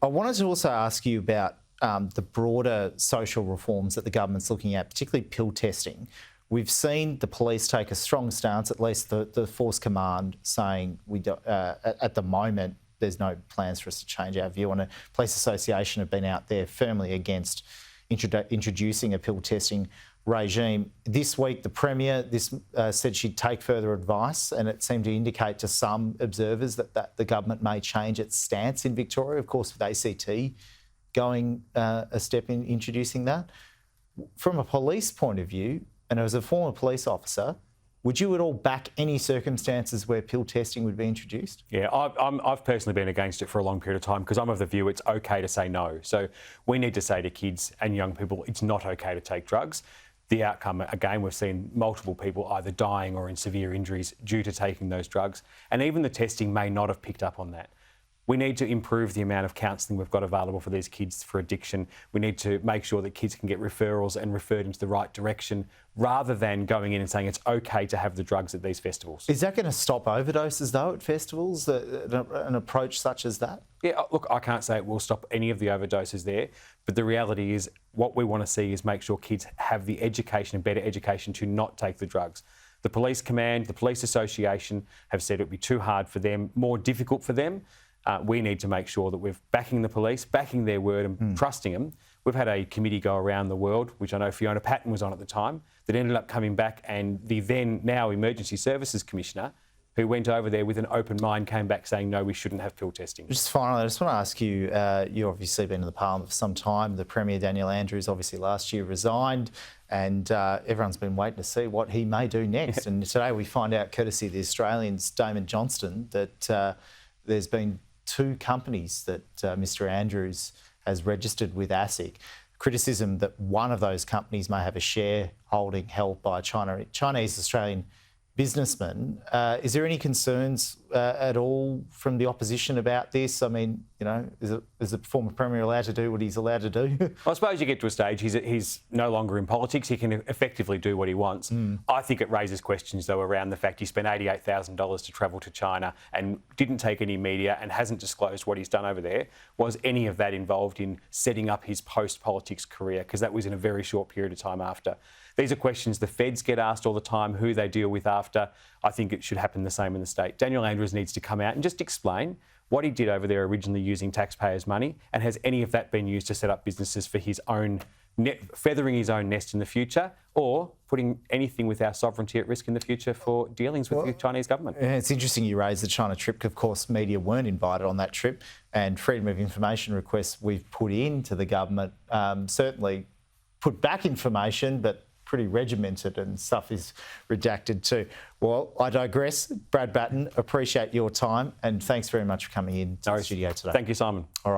I wanted to also ask you about the broader social reforms that the government's looking at, particularly pill testing. We've seen the police take a strong stance, at least the Force Command, saying at the moment there's no plans for us to change our view on it. Police Association have been out there firmly against introducing a pill testing regime. This week, the Premier said she'd take further advice, and it seemed to indicate to some observers that the government may change its stance in Victoria, of course, with ACT going a step in introducing that. From a police point of view, and as a former police officer, would you at all back any circumstances where pill testing would be introduced? Yeah, I've personally been against it for a long period of time because I'm of the view it's okay to say no. So we need to say to kids and young people it's not okay to take drugs. The outcome, again, we've seen multiple people either dying or in severe injuries due to taking those drugs. And even the testing may not have picked up on that. We need to improve the amount of counselling we've got available for these kids for addiction. We need to make sure that kids can get referrals and referred into the right direction rather than going in and saying it's okay to have the drugs at these festivals. Is that going to stop overdoses, though, at festivals, an approach such as that? Yeah, look, I can't say it will stop any of the overdoses there, but the reality is what we want to see is make sure kids have the education and better education to not take the drugs. The Police Command, the Police Association have said it would be too hard for them, more difficult for them. We need to make sure that we're backing the police, backing their word and trusting them. We've had a committee go around the world, which I know Fiona Battin was on at the time, that ended up coming back, and the then now Emergency Services Commissioner, who went over there with an open mind, came back saying, no, we shouldn't have pill testing. Just finally, I just want to ask you, you've obviously been in the Parliament for some time. The Premier, Daniel Andrews, obviously last year resigned, and everyone's been waiting to see what he may do next. And today we find out, courtesy of the Australians, Damon Johnston, that there's been 2 companies that Mr Andrews has registered with ASIC. Criticism that one of those companies may have a shareholding held by a Chinese-Australian businessman. Is there any concerns at all from the opposition about this? I mean, you know, is the former Premier allowed to do what he's allowed to do? Well, I suppose you get to a stage, he's no longer in politics, he can effectively do what he wants. I think it raises questions, though, around the fact he spent $88,000 to travel to China and didn't take any media and hasn't disclosed what he's done over there. Was any of that involved in setting up his post-politics career? Because that was in a very short period of time after. These are questions the feds get asked all the time, who they deal with after. I think it should happen the same in the state. Daniel Andrews needs to come out and just explain what he did over there originally using taxpayers' money, and has any of that been used to set up businesses for his own, feathering his own nest in the future, or putting anything with our sovereignty at risk in the future for dealings with the Chinese government. Yeah, it's interesting you raised the China trip. Of course, media weren't invited on that trip, and freedom of information requests we've put into the government certainly put back information, but pretty regimented, and stuff is redacted too. Well, I digress. Brad Battin, appreciate your time, and thanks very much for coming in to the studio today. Thank you, Simon. All right.